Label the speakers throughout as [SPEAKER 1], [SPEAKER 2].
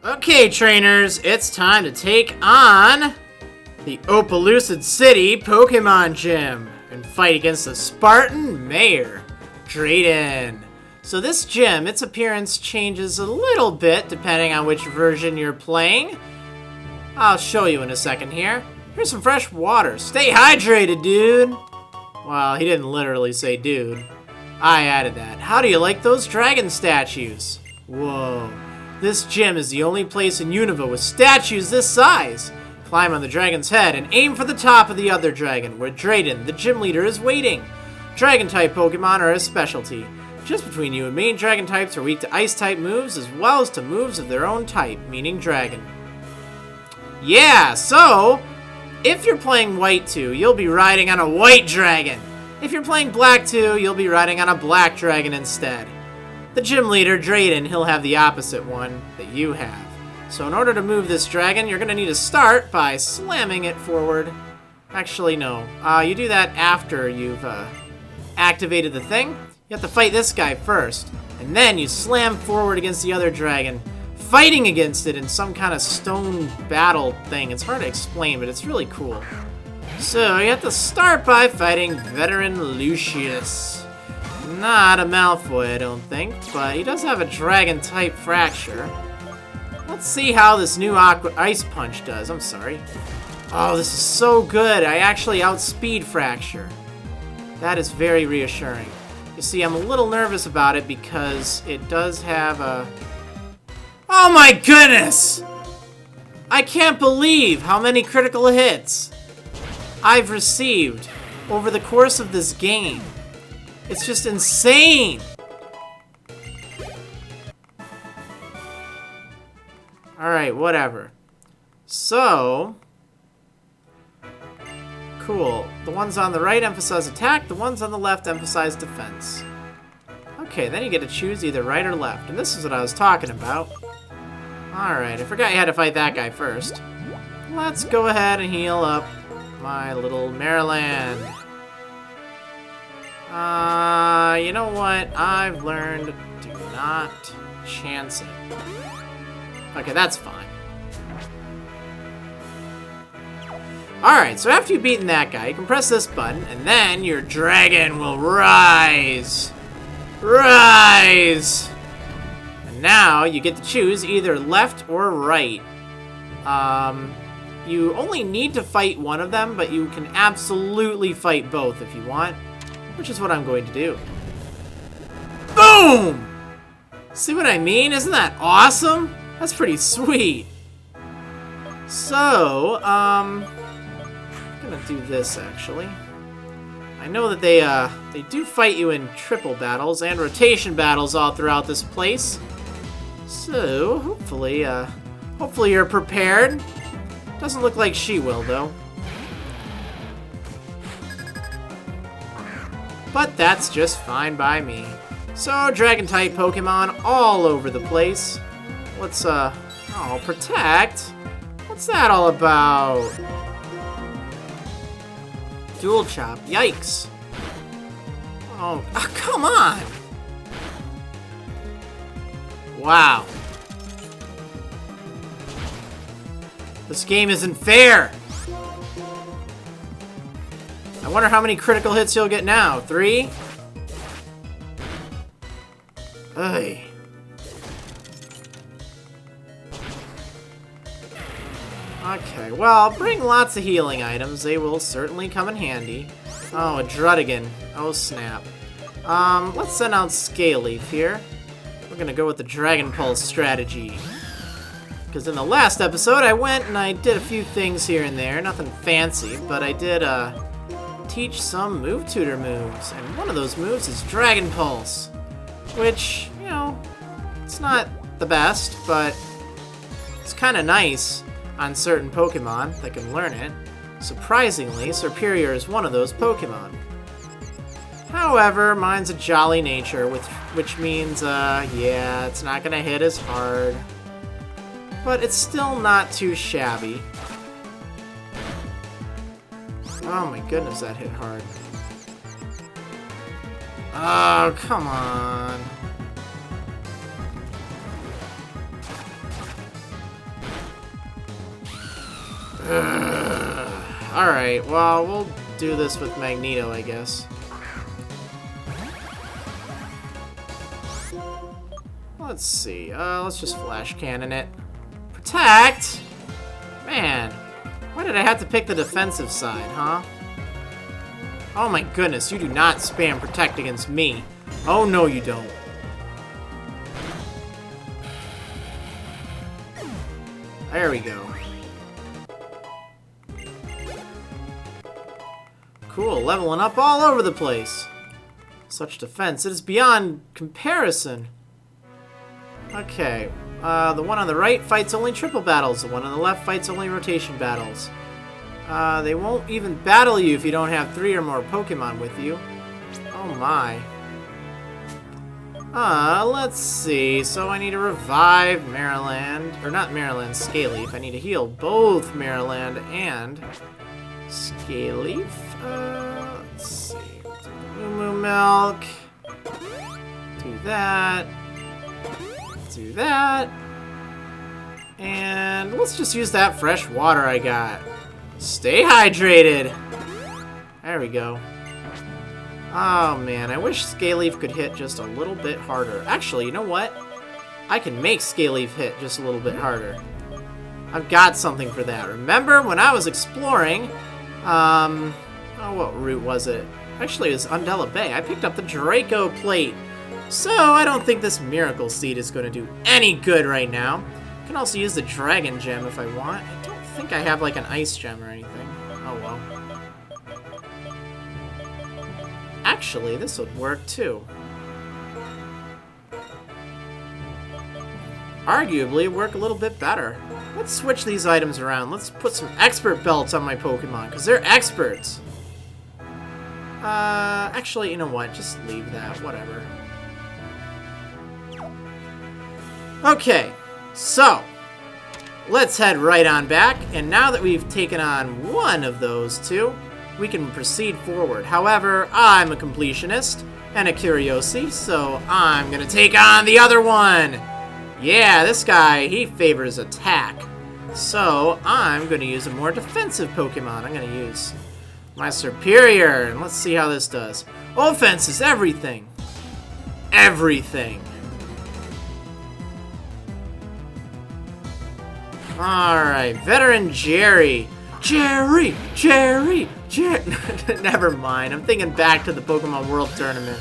[SPEAKER 1] Okay, trainers, it's time to take on the Opalucid City Pokemon Gym and fight against the Spartan Mayor, Drayden. So this gym, its appearance changes a little bit depending on which version you're playing. I'll show you in a second here. Here's some fresh water. Stay hydrated, dude. Well, he didn't literally say dude. I added that. How do you like those dragon statues? Whoa. This gym is the only place in Unova with statues this size. Climb on the dragon's head and aim for the top of the other dragon, where Drayden, the gym leader, is waiting. Dragon-type Pokemon are his specialty. Just between you and me, dragon types are weak to ice-type moves as well as to moves of their own type, meaning dragon. Yeah, so if you're playing white 2, you'll be riding on a white dragon. If you're playing black 2, you'll be riding on a black dragon instead. The gym leader, Drayden, he'll have the opposite one that you have. So in order to move this dragon, you're going to need to start by slamming it forward. Actually, no. You do that after you've activated the thing. You have to fight this guy first. And then you slam forward against the other dragon, fighting against it in some kind of stone battle thing. It's hard to explain, but it's really cool. So you have to start by fighting veteran Lucius. Not a Malfoy, I don't think, but he does have a dragon-type fracture. Let's see how this new Ice Punch does. I'm sorry. Oh, this is so good. I actually outspeed Fracture. That is very reassuring. You see, I'm a little nervous about it because it does have a... Oh my goodness! I can't believe how many critical hits I've received over the course of this game. It's just insane! Alright, whatever. So... Cool. The ones on the right emphasize attack, the ones on the left emphasize defense. Okay, then you get to choose either right or left, and this is what I was talking about. Alright, I forgot you had to fight that guy first. Let's go ahead and heal up my little Marriland. You know what? I've learned to not chance it. Okay, that's fine. Alright, so after you've beaten that guy, you can press this button, and then your dragon will rise. Rise! And now you get to choose either left or right. You only need to fight one of them, but you can absolutely fight both if you want. Which is what I'm going to do. Boom! See what I mean? Isn't that awesome? That's pretty sweet. So, I'm gonna do this actually. I know that they do fight you in triple battles and rotation battles all throughout this place. So, hopefully you're prepared. Doesn't look like she will though. But that's just fine by me. So, dragon-type Pokemon all over the place. Let's, oh, protect? What's that all about? Dual Chop, yikes. Oh, come on! Wow. This game isn't fair! I wonder how many critical hits you'll get now. 3? Ay. Okay, well, bring lots of healing items. They will certainly come in handy. Oh, a Druddigon. Oh, snap. Let's send out Scaleleaf here. We're gonna go with the Dragon Pulse strategy. Because in the last episode, I went and I did a few things here and there. Nothing fancy, but I did, teach some move tutor moves, and one of those moves is Dragon Pulse, which, you know, it's not the best, but it's kind of nice on certain Pokemon that can learn it. Surprisingly, Serperior is one of those Pokemon. However, mine's a jolly nature, which means, yeah, it's not gonna hit as hard, but it's still not too shabby. Oh my goodness, that hit hard. Oh, come on. Alright, well, we'll do this with Magneto, I guess. Let's see. Let's just flash cannon it. Protect? Man, why did I have to pick the defensive side, huh? Oh my goodness, you do not spam protect against me. Oh no, you don't. There we go. Cool, leveling up all over the place. Such defense, it is beyond comparison. Okay, the one on the right fights only triple battles. The one on the left fights only rotation battles. They won't even battle you if you don't have 3 or more Pokemon with you. Oh my. Let's see. So I need to revive Marriland. Or not Marriland, Scaleaf. I need to heal both Marriland and Scaleaf. Let's see. Moo Milk. Do that. Do that. And let's just use that fresh water I got. Stay hydrated. There we go. Oh man, I wish Scaleaf could hit just a little bit harder. Actually, you know what? I can make Scaleaf hit just a little bit harder. I've got something for that. Remember when I was exploring, oh, what route was it? Actually, it was Undella Bay. I picked up the Draco plate. So I don't think this Miracle Seed is going to do any good right now. I can also use the Dragon Gem if I want. I don't think I have like an Ice Gem or anything. Oh well. Actually, this would work too. Arguably, work a little bit better. Let's switch these items around. Let's put some expert belts on my Pokemon, because they're experts. Actually, you know what? Just leave that. Whatever. Okay, so let's head right on back, and now that we've taken on one of those two, we can proceed forward. However, I'm a completionist and a curiosity, so I'm gonna take on the other one. Yeah, this guy, he favors attack. So I'm gonna use a more defensive Pokemon. I'm gonna use my Superior, and let's see how this does. Offense is everything. Everything. Alright, Veteran Jerry. Jerry! Never mind, I'm thinking back to the Pokemon World Tournament.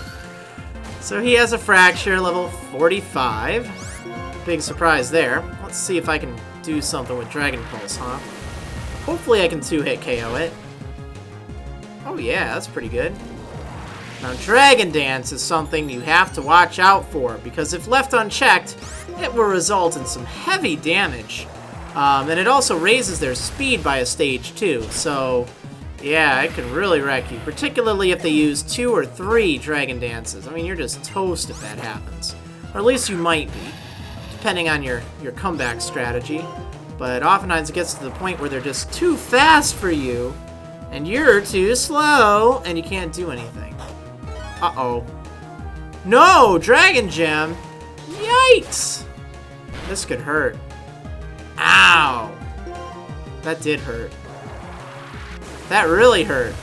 [SPEAKER 1] So he has a Fracture, level 45. Big surprise there. Let's see if I can do something with Dragon Pulse, huh? Hopefully I can 2-hit KO it. Oh yeah, that's pretty good. Now Dragon Dance is something you have to watch out for, because if left unchecked, it will result in some heavy damage. And it also raises their speed by a stage too, so yeah, it can really wreck you, particularly if they use 2 or 3 Dragon Dances. I mean, you're just toast if that happens. Or at least you might be, depending on your comeback strategy. But oftentimes it gets to the point where they're just too fast for you, and you're too slow, and you can't do anything. Uh-oh. No! Dragon Gem! Yikes! This could hurt. Ow! That did hurt. That really hurt.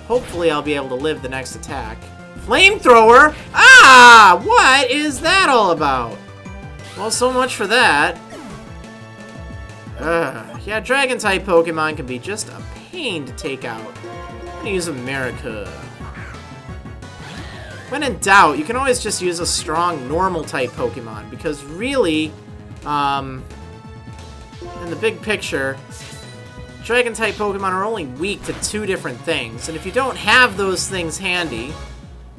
[SPEAKER 1] Hopefully I'll be able to live the next attack. Flamethrower? Ah! What is that all about? Well, so much for that. Yeah, Dragon-type Pokemon can be just a pain to take out. I'm gonna use America. When in doubt, you can always just use a strong normal-type Pokemon, because really, in the big picture, Dragon-type Pokemon are only weak to 2 different things, and if you don't have those things handy,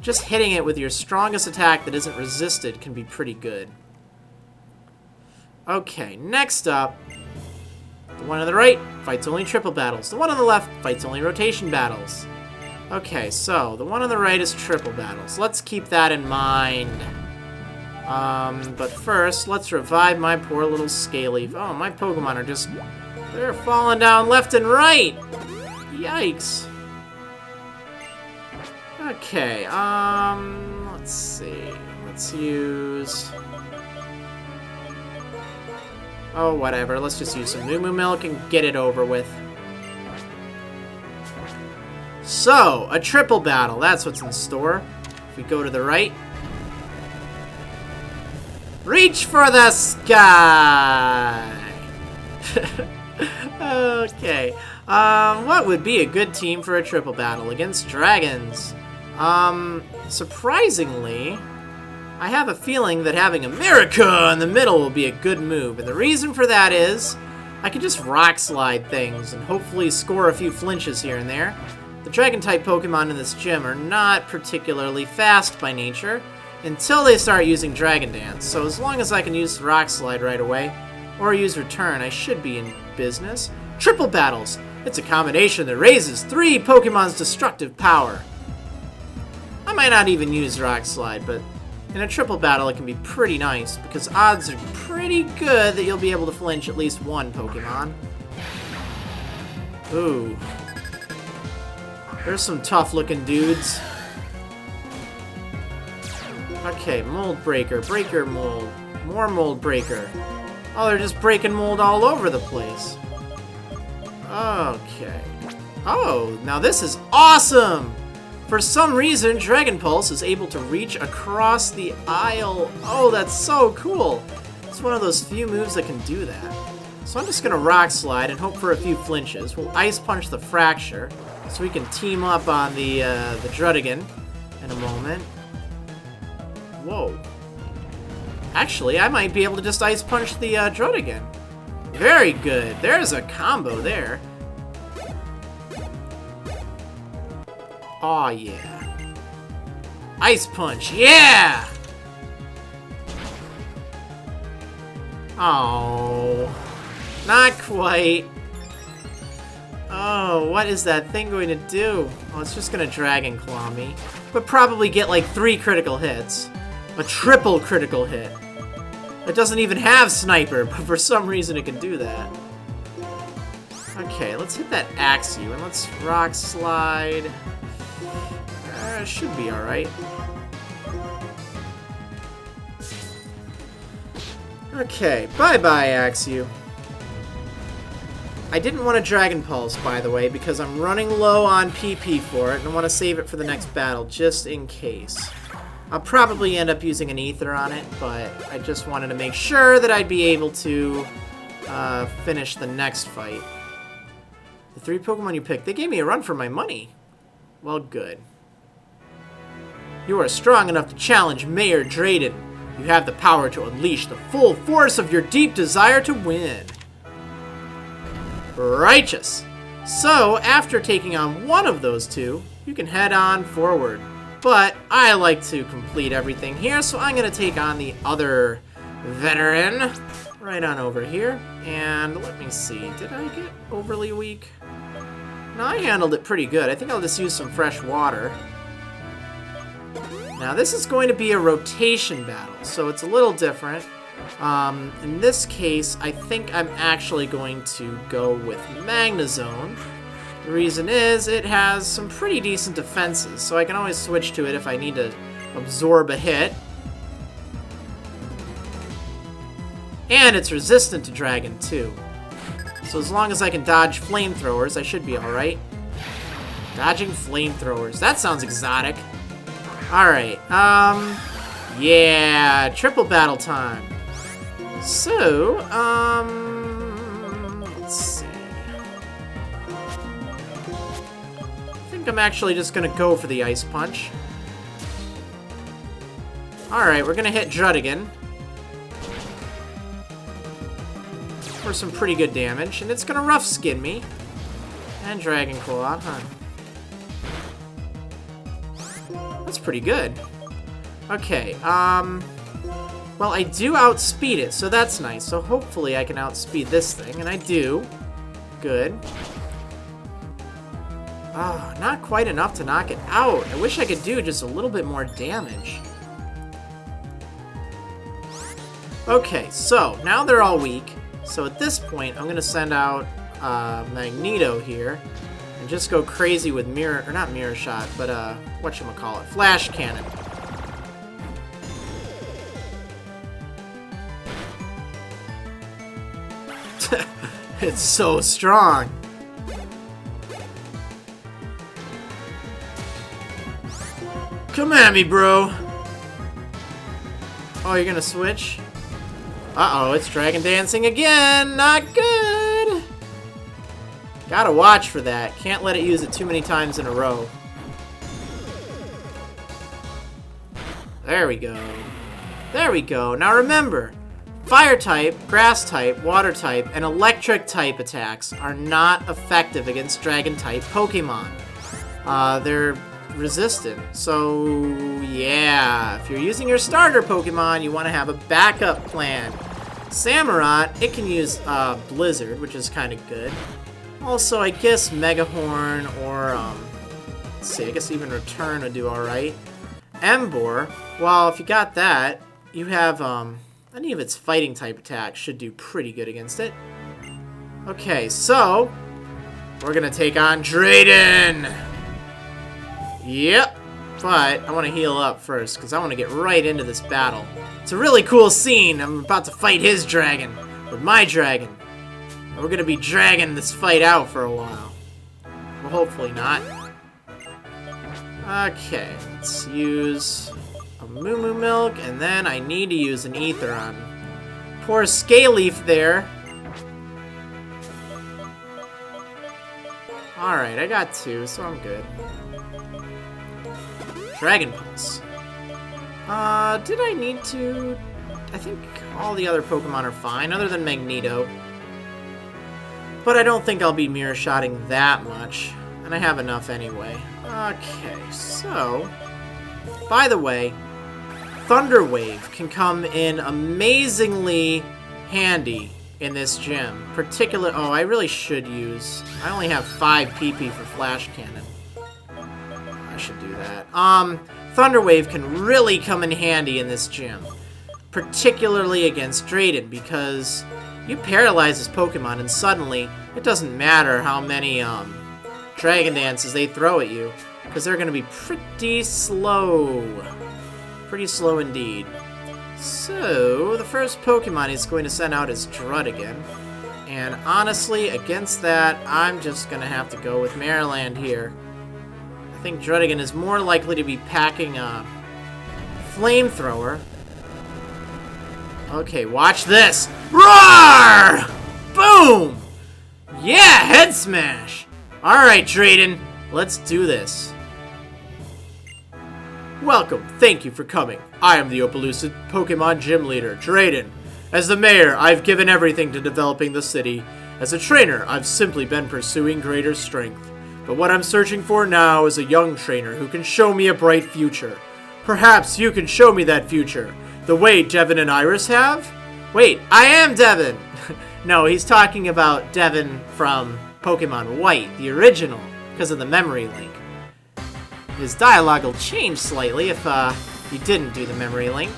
[SPEAKER 1] just hitting it with your strongest attack that isn't resisted can be pretty good. Okay, next up, the one on the right fights only triple battles. The one on the left fights only rotation battles. Okay, so the one on the right is triple battles. Let's keep that in mind. But first, let's revive my poor little Scaleaf. Oh, my Pokemon are just... they're falling down left and right! Yikes. Okay, let's see. Let's use... Oh, whatever. Let's just use some Moo Moo Milk and get it over with. So, a triple battle. That's what's in store. If we go to the right. Reach for the sky! Okay. What would be a good team for a triple battle against dragons? Surprisingly, I have a feeling that having America in the middle will be a good move. And the reason for that is I can just rock slide things and hopefully score a few flinches here and there. The dragon-type Pokemon in this gym are not particularly fast by nature until they start using Dragon Dance. So as long as I can use Rock Slide right away, or use Return, I should be in business. Triple battles! It's a combination that raises 3 Pokemon's destructive power. I might not even use Rock Slide, but in a triple battle it can be pretty nice, because odds are pretty good that you'll be able to flinch at least 1 Pokemon. Ooh. There's some tough-looking dudes. Okay, Mold Breaker, Breaker Mold, more Mold Breaker. Oh, they're just breaking mold all over the place. Okay. Oh, now this is awesome! For some reason, Dragon Pulse is able to reach across the aisle. Oh, that's so cool! It's one of those few moves that can do that. So I'm just gonna Rock Slide and hope for a few flinches. We'll Ice Punch the Fracture, so we can team up on the Druddigon in a moment. Whoa. Actually, I might be able to just Ice Punch the Druddigon. Very good. There's a combo there. Aw, yeah. Ice Punch, yeah! Oh, not quite. Oh, what is that thing going to do? Oh, it's just going to Dragon Claw me. But probably get like 3 critical hits. A triple critical hit. It doesn't even have Sniper, but for some reason it can do that. Okay, let's hit that Axew and let's Rock Slide. Should be alright. Okay, bye-bye, Axew. I didn't want a Dragon Pulse, by the way, because I'm running low on PP for it, and I want to save it for the next battle, just in case. I'll probably end up using an Ether on it, but I just wanted to make sure that I'd be able to finish the next fight. The 3 Pokemon you picked, they gave me a run for my money. Well, good. You are strong enough to challenge Mayor Drayden. You have the power to unleash the full force of your deep desire to win. Righteous. So, after taking on one of those 2, you can head on forward. But I like to complete everything here, so I'm going to take on the other veteran right on over here. And let me see, did I get overly weak? No, I handled it pretty good. I think I'll just use some fresh water. Now, this is going to be a rotation battle, so it's a little different. In this case, I think I'm actually going to go with Magnezone. The reason is, it has some pretty decent defenses, so I can always switch to it if I need to absorb a hit. And it's resistant to Dragon, too. So as long as I can dodge flamethrowers, I should be alright. Dodging flamethrowers. That sounds exotic. Alright, yeah, triple battle time. So, let's see. I think I'm actually just gonna go for the Ice Punch. Alright, we're gonna hit Druddigon for some pretty good damage, and it's gonna Rough Skin me. And Dragon Claw, huh? That's pretty good. Okay, well, I do outspeed it, so that's nice. So hopefully I can outspeed this thing, and I do. Good. Oh, not quite enough to knock it out. I wish I could do just a little bit more damage. Okay, so now they're all weak. So at this point, I'm going to send out Magneto here. And just go crazy with not Mirror Shot, but whatchamacallit, Flash Cannon. It's so strong. Come at me, bro. Oh, you're gonna switch? Uh-oh, it's dragon dancing again. Not good. Gotta watch for that. Can't let it use it too many times in a row. There we go. There we go. Now remember, fire type, grass type, water type, and electric type attacks are not effective against dragon type Pokemon. They're resistant. So, yeah, if you're using your starter Pokemon, you want to have a backup plan. Samurott, it can use Blizzard, which is kind of good. Also, I guess Megahorn or, let's see, I guess even Return would do alright. Emboar, well, if you got that, you have, any of its fighting type attacks should do pretty good against it. Okay, so, we're gonna take on Drayden! Yep, but I want to heal up first, because I want to get right into this battle. It's a really cool scene. I'm about to fight his dragon, with my dragon. And we're going to be dragging this fight out for a while. Well, hopefully not. Okay, let's use a Moo Moo Milk, and then I need to use an Ether on poor Scaleaf there. Alright, I got 2, so I'm good. Dragon Pulse. Did I need to? I think all the other Pokemon are fine, other than Magneto. But I don't think I'll be mirror shotting that much, and I have enough anyway. Okay, so, by the way, Thunder Wave can come in amazingly handy in this gym. Oh, I really should use, I only have 5 PP for Flash Cannon. I should do that. Thunder Wave can really come in handy in this gym. Particularly against Drayden, because you paralyze this Pokemon and suddenly it doesn't matter how many Dragon Dances they throw at you, because they're going to be pretty slow. Pretty slow indeed. So, the first Pokemon he's going to send out is Druddigon. And honestly, against that, I'm just going to have to go with Marriland here. I think Druddigon is more likely to be packing a flamethrower. Okay, watch this. Roar! Boom! Yeah, head smash! Alright, Drayden, let's do this. Welcome, thank you for coming. I am the Opelucid Pokemon Gym Leader, Drayden. As the mayor, I've given everything to developing the city. As a trainer, I've simply been pursuing greater strength. But what I'm searching for now is a young trainer who can show me a bright future. Perhaps you can show me that future, the way Devin and Iris have? Wait, I am Devin! No, he's talking about Devin from Pokemon White, the original, because of the memory link. His dialogue will change slightly if you didn't do the memory link.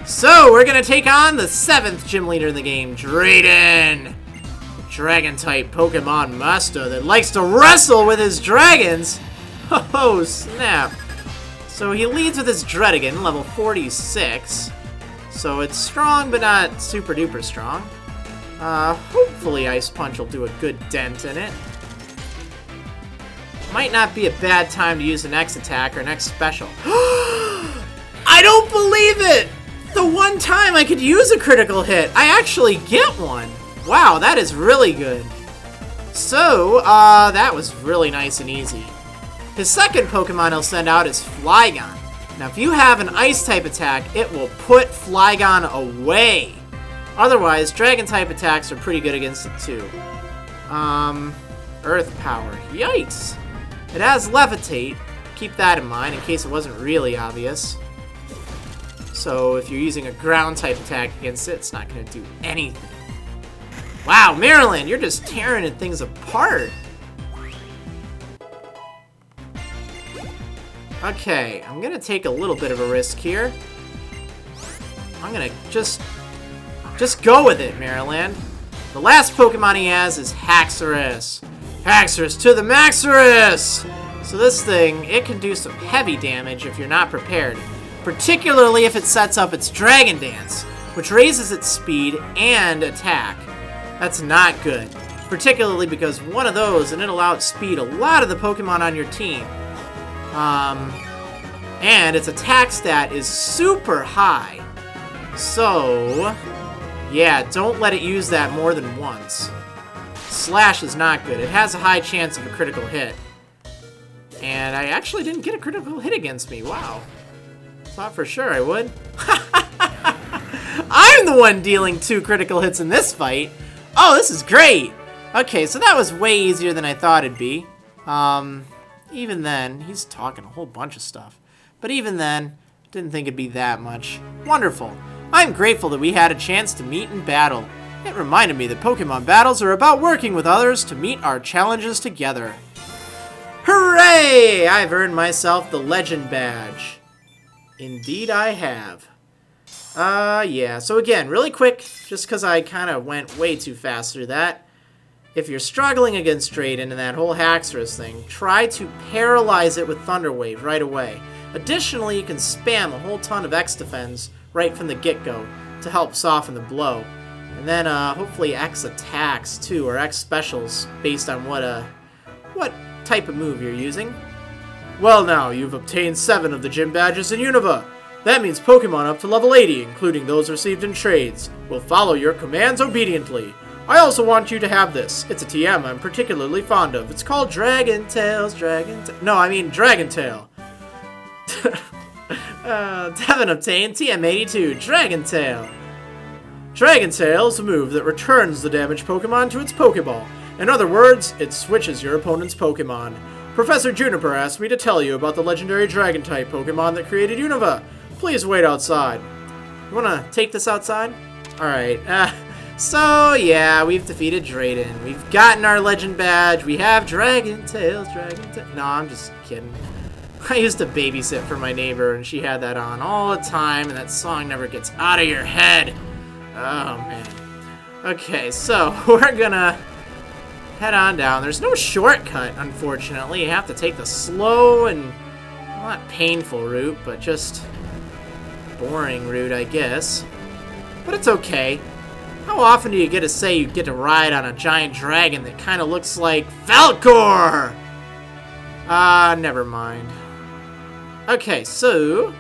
[SPEAKER 1] So, we're gonna take on the 7th gym leader in the game, Drayden! Dragon-type Pokemon master that likes to wrestle with his dragons. Oh, snap. So he leads with his Druddigon, level 46. So it's strong, but not super duper strong. Hopefully Ice Punch will do a good dent in it. Might not be a bad time to use an X attack or an X special. I don't believe it! The one time I could use a critical hit, I actually get one. Wow, that is really good. So, that was really nice and easy. His second Pokemon he'll send out is Flygon. Now, if you have an Ice-type attack, it will put Flygon away. Otherwise, Dragon-type attacks are pretty good against it, too. Earth Power. Yikes! It has Levitate. Keep that in mind, in case it wasn't really obvious. So, if you're using a Ground-type attack against it, it's not going to do anything. Wow, Marriland, you're just tearing things apart. Okay, I'm gonna take a little bit of a risk here. I'm gonna just go with it, Marriland. The last Pokemon he has is Haxorus. Haxorus to the Maxorus! So this thing, it can do some heavy damage if you're not prepared. Particularly if it sets up its Dragon Dance, which raises its speed and attack. That's not good. Particularly because one of those, and it'll outspeed a lot of the Pokemon on your team. And its attack stat is super high. So, yeah, don't let it use that more than once. Slash is not good. It has a high chance of a critical hit. And I actually didn't get a critical hit against me. Wow. Thought for sure I would. I'm the one dealing 2 critical hits in this fight. Oh, this is great. Okay, so that was way easier than I thought it'd be. Even then, he's talking a whole bunch of stuff. But even then, didn't think it'd be that much. Wonderful. I'm grateful that we had a chance to meet in battle. It reminded me that Pokemon battles are about working with others to meet our challenges together. Hooray! I've earned myself the Legend Badge. Indeed I have. Yeah, so again, really quick, just because I kind of went way too fast through that. If you're struggling against Drayden and that whole Haxorus thing, try to paralyze it with Thunder Wave right away. Additionally, you can spam a whole ton of X-Defense right from the get-go to help soften the blow. And then hopefully X attacks too, or X specials, based on what type of move you're using. Well now, you've obtained 7 of the gym badges in Unova. That means Pokemon up to level 80, including those received in trades, will follow your commands obediently. I also want you to have this. It's a TM I'm particularly fond of. It's called Dragon Tail. Devin obtained TM82, Dragon Tail. Dragon Tail is a move that returns the damaged Pokemon to its Pokeball. In other words, it switches your opponent's Pokemon. Professor Juniper asked me to tell you about the legendary Dragon-type Pokemon that created Unova. Please wait outside. You wanna take this outside? Alright, so yeah, we've defeated Drayden. We've gotten our Legend Badge. We have Dragon Tails, No, I'm just kidding. I used to babysit for my neighbor, and she had that on all the time, and that song never gets out of your head. Oh, man. Okay, so we're gonna head on down. There's no shortcut, unfortunately. You have to take the slow and, well, not painful route, but just boring route, I guess. But it's okay. How often do you get to say you get to ride on a giant dragon that kind of looks like Falcor? Never mind. Okay, so,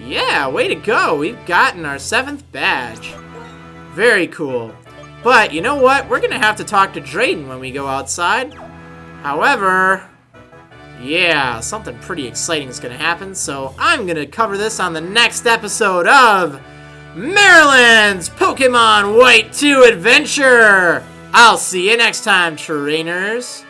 [SPEAKER 1] yeah, way to go. We've gotten our 7th badge. Very cool. But, you know what? We're going to have to talk to Drayden when we go outside. However, yeah, something pretty exciting is going to happen, so I'm going to cover this on the next episode of Marriland's Pokemon White 2 Adventure. I'll see you next time, trainers.